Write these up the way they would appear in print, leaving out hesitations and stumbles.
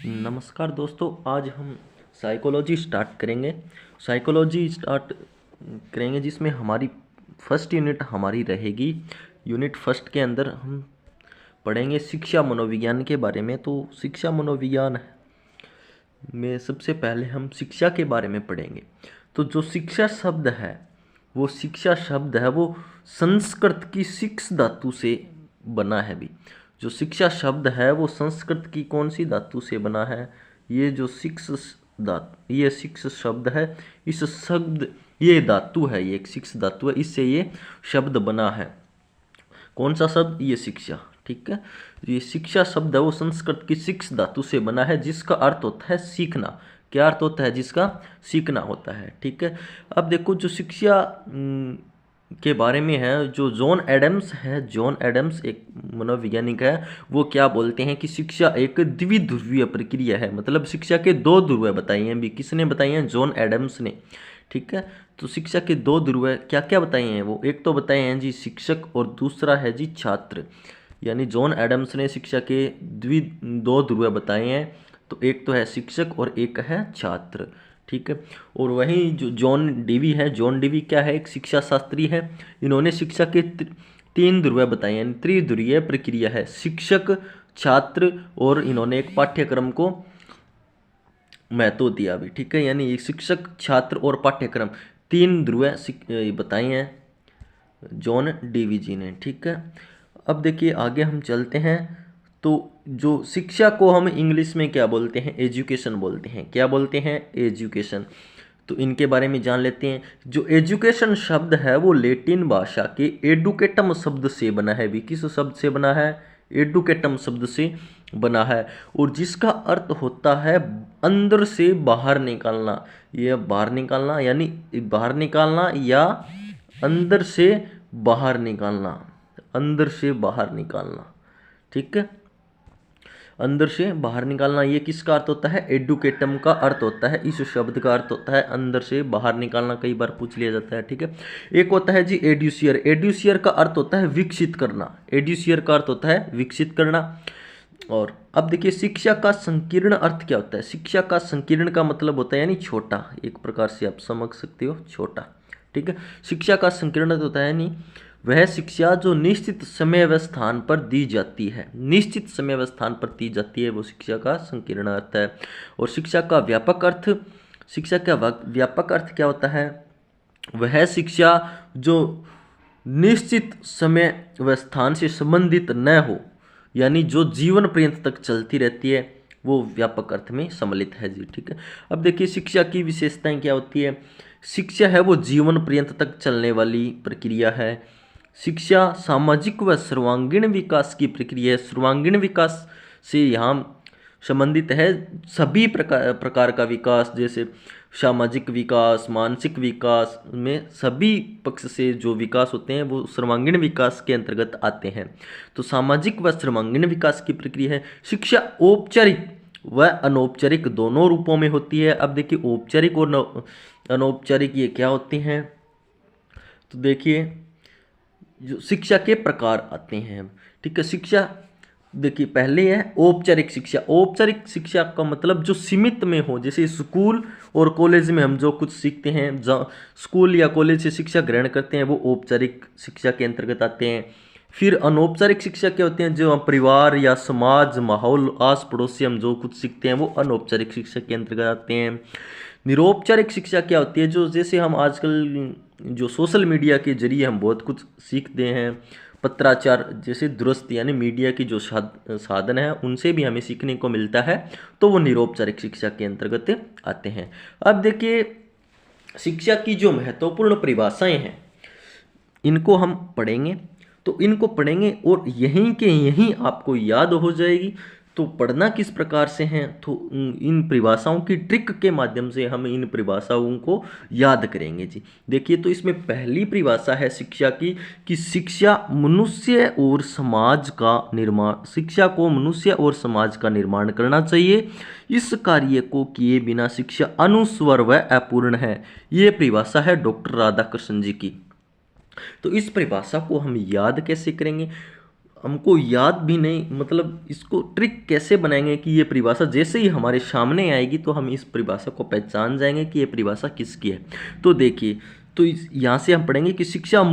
नमस्कार दोस्तों, आज हम साइकोलॉजी स्टार्ट करेंगे। साइकोलॉजी स्टार्ट करेंगे जिसमें हमारी फर्स्ट यूनिट हमारी रहेगी। यूनिट फर्स्ट के अंदर हम पढ़ेंगे शिक्षा मनोविज्ञान के बारे में। तो शिक्षा मनोविज्ञान में सबसे पहले हम शिक्षा के बारे में पढ़ेंगे। तो जो शिक्षा शब्द है वो संस्कृत की शिक्ष धातु से बना है। भी जो शिक्षा शब्द है वो संस्कृत की कौन सी धातु से बना है? ये जो ये शिक्ष शब्द है, इस शब्द ये धातु है, ये एक शिक्ष धातु है, इससे ये शब्द बना है। कौन सा शब्द? ये शिक्षा। ठीक है, ये शिक्षा शब्द है वो संस्कृत की शिक्ष धातु से बना है, जिसका अर्थ होता है सीखना। क्या अर्थ होता है? जिसका सीखना होता है। ठीक है, अब देखो जो शिक्षा के बारे में है, जो जॉन एडम्स एक मनोवैज्ञानिक है, वो क्या बोलते हैं कि शिक्षा एक द्विध्रुवीय प्रक्रिया है। मतलब शिक्षा के दो ध्रुव बताई हैं। भी किसने बताई हैं? जॉन एडम्स ने। ठीक है, तो शिक्षा के दो ध्रुव क्या क्या बताए हैं वो? एक तो बताए हैं जी शिक्षक, और दूसरा है जी छात्र। यानी जॉन एडम्स ने शिक्षा के दो ध्रुव बताए हैं। तो एक तो है शिक्षक और एक है छात्र। ठीक है, और वहीं जो जॉन डीवी क्या है? एक शिक्षा शास्त्री है। इन्होंने शिक्षा के तीन ध्रुव बताए हैं। त्रिध्रुवीय प्रक्रिया है, शिक्षक, छात्र, और इन्होंने एक पाठ्यक्रम को महत्व दिया भी। ठीक है, यानी शिक्षक, छात्र और पाठ्यक्रम तीन ध्रुव बताए हैं जॉन डीवी जी ने। ठीक है, अब देखिए आगे हम चलते हैं। तो जो शिक्षा को हम इंग्लिश में क्या बोलते हैं? एजुकेशन बोलते हैं। क्या बोलते हैं? एजुकेशन। तो इनके बारे में जान लेते हैं। जो एजुकेशन शब्द है वो लैटिन भाषा के एडुकेटम शब्द से बना है। भी किस शब्द से बना है? एडुकेटम शब्द से बना है, और जिसका अर्थ होता है अंदर से बाहर निकालना। यह बाहर निकालना, यानी बाहर निकालना या अंदर से बाहर निकालना। अंदर से बाहर निकालना। ठीक है, अंदर से बाहर निकालना, ये किसका अर्थ होता है? एडुकेटम का अर्थ होता है। इस शब्द का अर्थ होता है अंदर से बाहर निकालना। कई बार पूछ लिया जाता है। ठीक है, एक होता है जी एड्यूसियर। एड्यूसियर का अर्थ होता है विकसित करना। एड्यूसियर का अर्थ होता है विकसित करना। और अब देखिए शिक्षा का संकीर्ण अर्थ क्या होता है? शिक्षा का संकीर्ण का मतलब होता है यानी छोटा। एक प्रकार से आप समझ सकते हो, छोटा। ठीक है, शिक्षा का संकीर्ण होता है यानी वह शिक्षा जो निश्चित समय व स्थान पर दी जाती है। निश्चित समय व स्थान पर दी जाती है, वो शिक्षा का संकीर्ण अर्थ है। और शिक्षा का व्यापक अर्थ, शिक्षा का व्यापक अर्थ क्या होता है? वह शिक्षा जो निश्चित समय व स्थान से संबंधित न हो, यानी जो जीवन पर्यंत तक चलती रहती है, वो व्यापक अर्थ में सम्मिलित है जी। ठीक है, अब देखिए शिक्षा की विशेषताएं क्या होती है? शिक्षा है वो जीवन पर्यंत तक चलने वाली प्रक्रिया है। शिक्षा सामाजिक व सर्वांगीण विकास की प्रक्रिया है। सर्वांगीण विकास से यहाँ संबंधित है सभी प्रकार का विकास, जैसे सामाजिक विकास, मानसिक विकास में सभी पक्ष से जो विकास होते हैं वो सर्वांगीण विकास के अंतर्गत आते हैं। तो सामाजिक व सर्वांगीण विकास की प्रक्रिया है। शिक्षा औपचारिक व अनौपचारिक दोनों रूपों में होती है। अब देखिए औपचारिक और अनौपचारिक ये क्या होते हैं? तो देखिए जो शिक्षा के प्रकार आते हैं। ठीक है, शिक्षा देखिए पहले है औपचारिक शिक्षा। औपचारिक शिक्षा का मतलब जो सीमित में हो, जैसे स्कूल और कॉलेज में हम जो कुछ सीखते हैं, स्कूल या कॉलेज से शिक्षा ग्रहण करते हैं, वो औपचारिक शिक्षा के अंतर्गत आते हैं। फिर अनौपचारिक शिक्षा क्या होते हैं? जो हम परिवार या समाज, माहौल, आस पड़ोस से हम जो कुछ सीखते हैं, वो अनौपचारिक शिक्षा के अंतर्गत आते हैं। निरौपचारिक शिक्षा क्या होती है? जो जैसे हम आजकल जो सोशल मीडिया के जरिए हम बहुत कुछ सीखते हैं, पत्राचार जैसे दुरुस्त यानी मीडिया की जो साधन है उनसे भी हमें सीखने को मिलता है, तो वो निरौपचारिक शिक्षा के अंतर्गत आते हैं। अब देखिए शिक्षा की जो महत्वपूर्ण परिभाषाएं हैं इनको हम पढ़ेंगे। तो इनको पढ़ेंगे और यहीं के यहीं आपको याद हो जाएगी। तो पढ़ना किस प्रकार से है? तो इन परिभाषाओं की ट्रिक के माध्यम से हम इन परिभाषाओं को याद करेंगे जी। देखिए तो इसमें पहली परिभाषा है शिक्षा की कि शिक्षा मनुष्य और समाज का निर्माण, शिक्षा को मनुष्य और समाज का निर्माण करना चाहिए। इस कार्य को किए बिना शिक्षा अनुस्वर व अपूर्ण है। ये परिभाषा है डॉक्टर राधाकृष्णन जी की। तो इस परिभाषा को हम याद कैसे करेंगे? हमको याद भी नहीं, मतलब इसको ट्रिक कैसे बनाएंगे कि ये परिभाषा जैसे ही हमारे सामने आएगी तो हम इस परिभाषा को पहचान जाएंगे कि ये परिभाषा किसकी है। तो देखिए, तो यहाँ से हम पढ़ेंगे कि शिक्षा को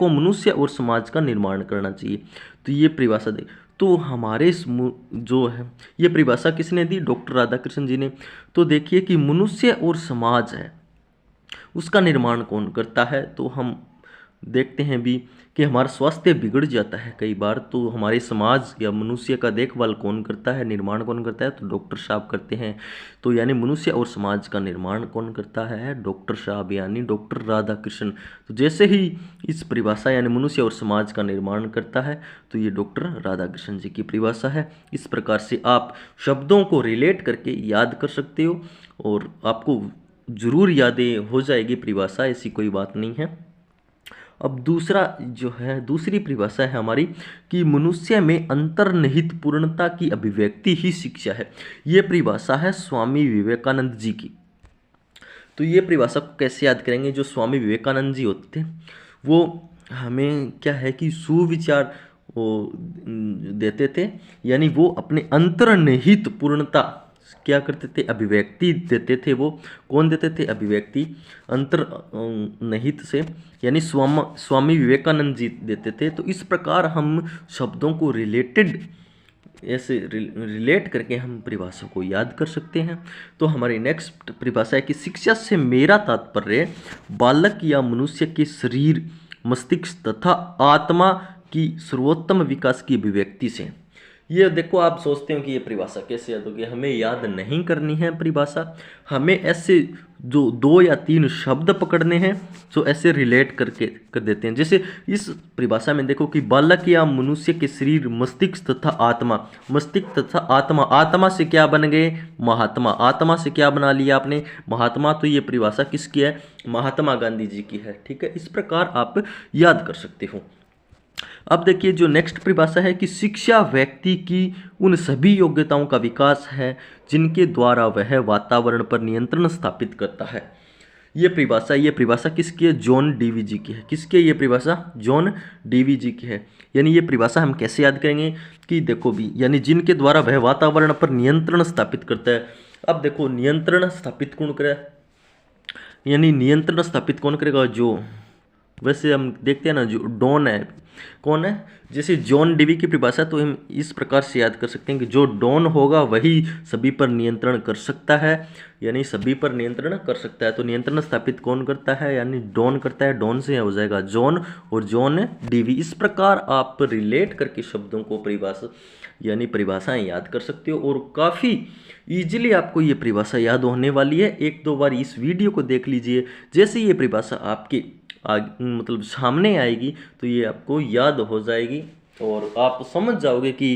मनुष्य और समाज का निर्माण करना चाहिए। तो ये परिभाषा देख, तो हमारे जो है ये परिभाषा किसने दी? डॉक्टर राधाकृष्ण जी ने। तो देखिए कि मनुष्य और समाज है उसका निर्माण कौन करता है? तो हम देखते हैं भी कि हमारा स्वास्थ्य बिगड़ जाता है कई बार, तो हमारे समाज या मनुष्य का देखभाल कौन करता है, निर्माण कौन करता है? तो डॉक्टर साहब करते हैं। तो यानी मनुष्य और समाज का निर्माण कौन करता है? डॉक्टर साहब यानी डॉक्टर राधाकृष्ण। तो जैसे ही इस परिभाषा यानी मनुष्य और समाज का निर्माण करता है तो ये डॉक्टर राधाकृष्ण जी की परिभाषा है। इस प्रकार से आप शब्दों को रिलेट करके याद कर सकते हो और आपको जरूर यादें हो जाएगी परिभाषा, ऐसी कोई बात नहीं है। अब दूसरी परिभाषा है हमारी कि मनुष्य में अंतर्निहित पूर्णता की अभिव्यक्ति ही शिक्षा है। ये परिभाषा है स्वामी विवेकानंद जी की। तो ये परिभाषा को कैसे याद करेंगे? जो स्वामी विवेकानंद जी होते थे वो हमें क्या है कि सुविचार वो देते थे, यानी वो अपने अंतर्निहित पूर्णता क्या करते थे? अभिव्यक्ति देते थे। वो कौन देते थे? अभिव्यक्ति अंतर्निहित से, यानी स्वामी विवेकानंद जी देते थे। तो इस प्रकार हम शब्दों को ऐसे रिलेट करके हम परिभाषा को याद कर सकते हैं। तो हमारी नेक्स्ट परिभाषा है कि शिक्षा से मेरा तात्पर्य बालक या मनुष्य के शरीर, मस्तिष्क तथा आत्मा की सर्वोत्तम विकास की अभिव्यक्ति से। ये देखो, आप सोचते हो कि ये परिभाषा कैसे याद होगी? हमें याद नहीं करनी है परिभाषा, हमें ऐसे जो 2 या 3 शब्द पकड़ने हैं तो ऐसे रिलेट करके कर देते हैं। जैसे इस परिभाषा में देखो कि बालक या मनुष्य के शरीर, मस्तिष्क तथा आत्मा। मस्तिष्क तथा आत्मा, आत्मा से क्या बन गए? महात्मा। आत्मा से क्या बना लिया आपने? महात्मा। तो ये परिभाषा किसकी है? महात्मा गांधी जी की है। ठीक है, इस प्रकार आप याद कर सकते हो। अब देखिए जो नेक्स्ट परिभाषा है कि शिक्षा व्यक्ति की उन सभी योग्यताओं का विकास है जिनके द्वारा वह वातावरण पर नियंत्रण स्थापित करता है। ये परिभाषा किसकी है? जॉन डीवी जी की है। किसकी है ये परिभाषा? जॉन डीवी जी की है। यानी ये परिभाषा हम कैसे याद करेंगे कि देखो भी, यानी जिनके द्वारा वह वातावरण पर नियंत्रण स्थापित करता है। अब देखो, नियंत्रण स्थापित कौन करे? यानी नियंत्रण स्थापित कौन करेगा? जो वैसे हम देखते हैं ना, जो डॉन है, कौन है? जैसे जॉन डीवी की परिभाषा तो हम इस प्रकार से याद कर सकते हैं कि जो डॉन होगा वही सभी पर नियंत्रण कर सकता है, यानी सभी पर नियंत्रण कर सकता है। तो नियंत्रण स्थापित कौन करता है? यानी डॉन करता है। डॉन से हो जाएगा जॉन और जॉन डीवी। इस प्रकार आप रिलेट करके शब्दों को परिभाषाएं याद कर सकते हो और काफ़ी ईजिली आपको ये परिभाषा याद होने वाली है। 1-2 बार इस वीडियो को देख लीजिए, जैसे ये परिभाषा आपके मतलब सामने आएगी तो ये आपको याद हो जाएगी और आप समझ जाओगे कि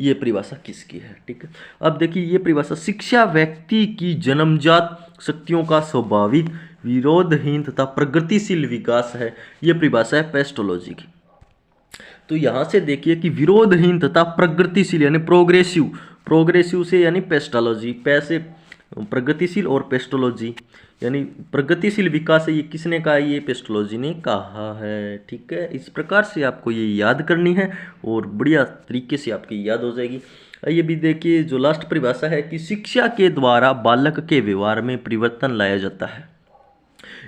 ये परिभाषा किसकी है। ठीक है, अब देखिए ये परिभाषा शिक्षा व्यक्ति की जन्मजात शक्तियों का स्वाभाविक, विरोधहीन तथा प्रगतिशील विकास है। ये परिभाषा है पेस्टोलॉजी की। तो यहाँ से देखिए कि विरोधहीन तथा प्रगतिशील यानी प्रोग्रेसिव से यानी पेस्टोलॉजी, पैसे प्रगतिशील और पेस्टोलॉजी यानी प्रगतिशील विकास है। ये किसने कहा? ये पेस्टोलॉजी ने कहा है। ठीक है, इस प्रकार से आपको ये याद करनी है और बढ़िया तरीके से आपकी याद हो जाएगी। ये भी देखिए जो लास्ट परिभाषा है कि शिक्षा के द्वारा बालक के व्यवहार में परिवर्तन लाया जाता है।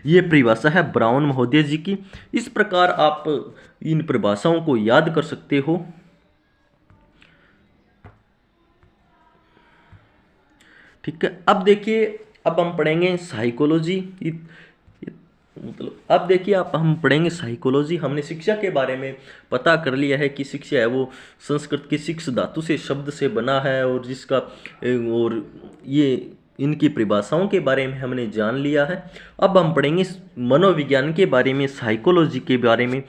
ये परिभाषा है ब्राउन महोदय जी की। इस प्रकार आप इन परिभाषाओं को याद कर सकते हो। ठीक है, अब देखिए, अब हम पढ़ेंगे साइकोलॉजी। मतलब अब देखिए हम पढ़ेंगे साइकोलॉजी। हमने शिक्षा के बारे में पता कर लिया है कि शिक्षा है वो संस्कृत की शिक्ष धातु से शब्द से बना है और जिसका और ये इनकी परिभाषाओं के बारे में हमने जान लिया है। अब हम पढ़ेंगे मनोविज्ञान के बारे में, साइकोलॉजी के बारे में।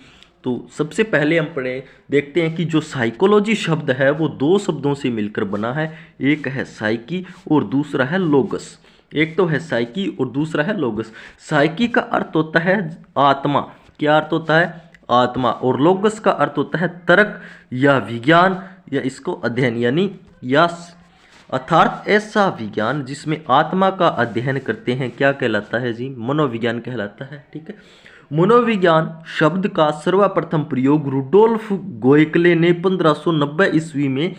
तो सबसे पहले हम देखते हैं कि जो साइकोलॉजी शब्द है वो 2 शब्दों से मिलकर बना है। एक है साइकी और दूसरा है लोगस। एक तो है साइकी और दूसरा है लोगस। साइकी का अर्थ होता है आत्मा। क्या अर्थ होता है? आत्मा। और लोगस का अर्थ होता है तर्क या विज्ञान या इसको अध्ययन, यानी या अर्थात ऐसा विज्ञान जिसमें आत्मा का अध्ययन करते हैं क्या कहलाता है जी? मनोविज्ञान कहलाता है। ठीक है, मनोविज्ञान शब्द का सर्वप्रथम प्रयोग रुडोल्फ गोयकले ने 1590 ईस्वी में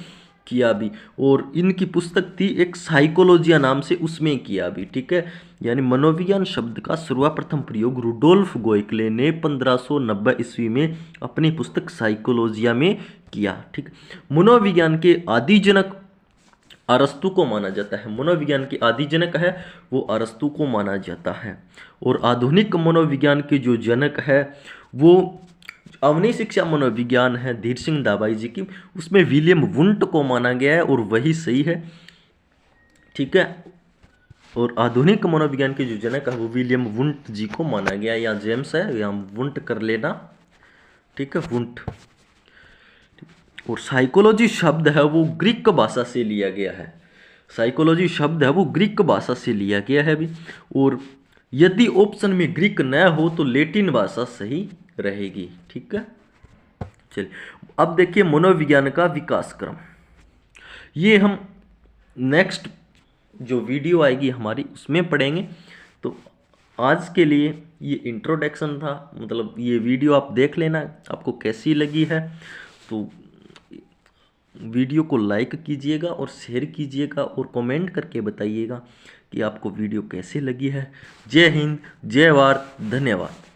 किया भी, और इनकी पुस्तक थी एक साइकोलॉजिया नाम से, उसमें किया भी। ठीक है, यानी मनोविज्ञान शब्द का सर्वप्रथम प्रयोग रुडोल्फ गोयकले ने 1590 ईस्वी में अपनी पुस्तक साइकोलॉजिया में किया। ठीक, मनोविज्ञान के आदि जनक अरस्तु को माना जाता है। मनोविज्ञान के आदि जनक है वो अरस्तु को माना जाता है। और आधुनिक मनोविज्ञान के जो जनक है वो अवनी शिक्षा मनोविज्ञान है धीर सिंह दाभाई जी की, उसमें विलियम वुंट को माना गया है और वही सही है। ठीक है, और आधुनिक मनोविज्ञान के जो जनक है वो विलियम वुंट जी को माना गया, या जेम्स है या वुंट कर लेना। ठीक है, वुंट। और साइकोलॉजी शब्द है वो ग्रीक भाषा से लिया गया है। साइकोलॉजी शब्द है वो ग्रीक भाषा से लिया गया है भी, और यदि ऑप्शन में ग्रीक न हो तो लैटिन भाषा सही रहेगी। ठीक है, चलिए अब देखिए मनोविज्ञान का विकास क्रम। ये हम नेक्स्ट जो वीडियो आएगी हमारी उसमें पढ़ेंगे। तो आज के लिए ये इंट्रोडक्शन था, मतलब ये वीडियो आप देख लेना आपको कैसी लगी है। तो वीडियो को लाइक कीजिएगा और शेयर कीजिएगा और कमेंट करके बताइएगा कि आपको वीडियो कैसे लगी है। जय हिंद, जय भारत, धन्यवाद।